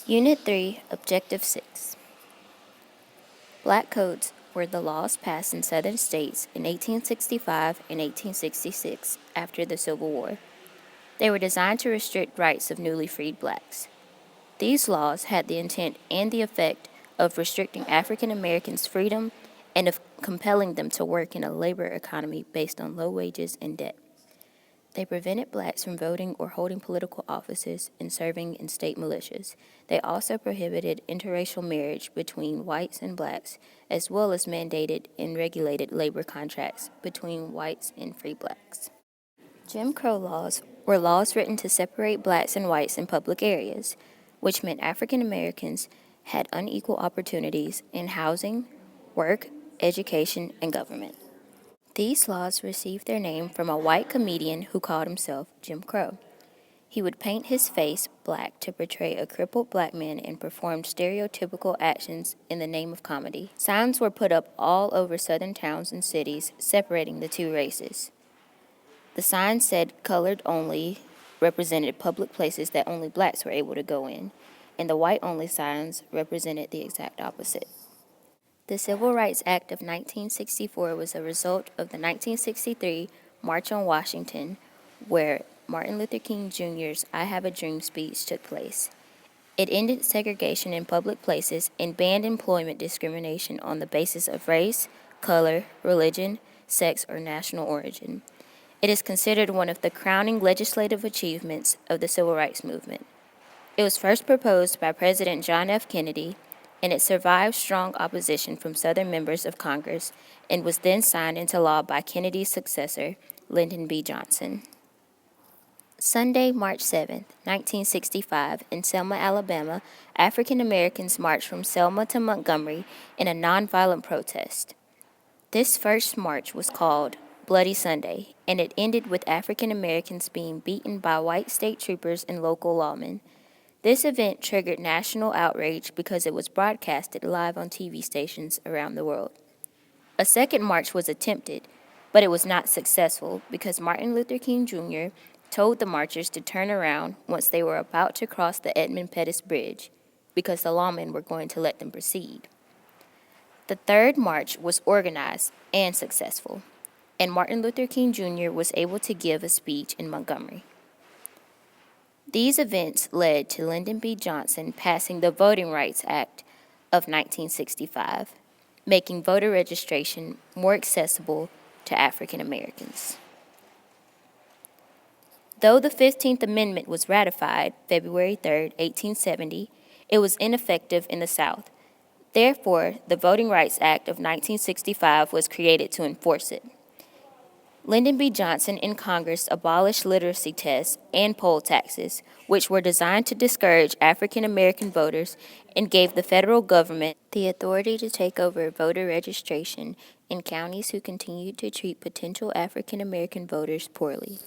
Unit 3, Objective 6. Black codes were the laws passed in Southern states in 1865 and 1866 after the Civil War. They were designed to restrict rights of newly freed blacks. These laws had the intent and the effect of restricting African Americans' freedom and of compelling them to work in a labor economy based on low wages and debt. They prevented blacks from voting or holding political offices and serving in state militias. They also prohibited interracial marriage between whites and blacks, as well as mandated and regulated labor contracts between whites and free blacks. Jim Crow laws were laws written to separate blacks and whites in public areas, which meant African Americans had unequal opportunities in housing, work, education, and government. These laws received their name from a white comedian who called himself Jim Crow. He would paint his face black to portray a crippled black man and performed stereotypical actions in the name of comedy. Signs were put up all over southern towns and cities separating the two races. The sign said colored only represented public places that only blacks were able to go in, and the white only signs represented the exact opposite. The Civil Rights Act of 1964 was a result of the 1963 March on Washington, where Martin Luther King Jr.'s I Have a Dream speech took place. It ended segregation in public places and banned employment discrimination on the basis of race, color, religion, sex, or national origin. It is considered one of the crowning legislative achievements of the Civil Rights Movement. It was first proposed by President John F. Kennedy, and it survived strong opposition from Southern members of Congress and was then signed into law by Kennedy's successor, Lyndon B. Johnson. Sunday, March 7, 1965, in Selma, Alabama, African Americans marched from Selma to Montgomery in a nonviolent protest. This first march was called Bloody Sunday, and it ended with African Americans being beaten by white state troopers and local lawmen. This event triggered national outrage because it was broadcasted live on TV stations around the world. A second march was attempted, but it was not successful because Martin Luther King Jr. told the marchers to turn around once they were about to cross the Edmund Pettus Bridge because the lawmen were going to let them proceed. The third march was organized and successful, and Martin Luther King Jr. was able to give a speech in Montgomery. These events led to Lyndon B. Johnson passing the Voting Rights Act of 1965, making voter registration more accessible to African Americans. Though the 15th Amendment was ratified February 3, 1870, it was ineffective in the South. Therefore, the Voting Rights Act of 1965 was created to enforce it. Lyndon B. Johnson in Congress abolished literacy tests and poll taxes, which were designed to discourage African American voters, and gave the federal government the authority to take over voter registration in counties who continued to treat potential African American voters poorly.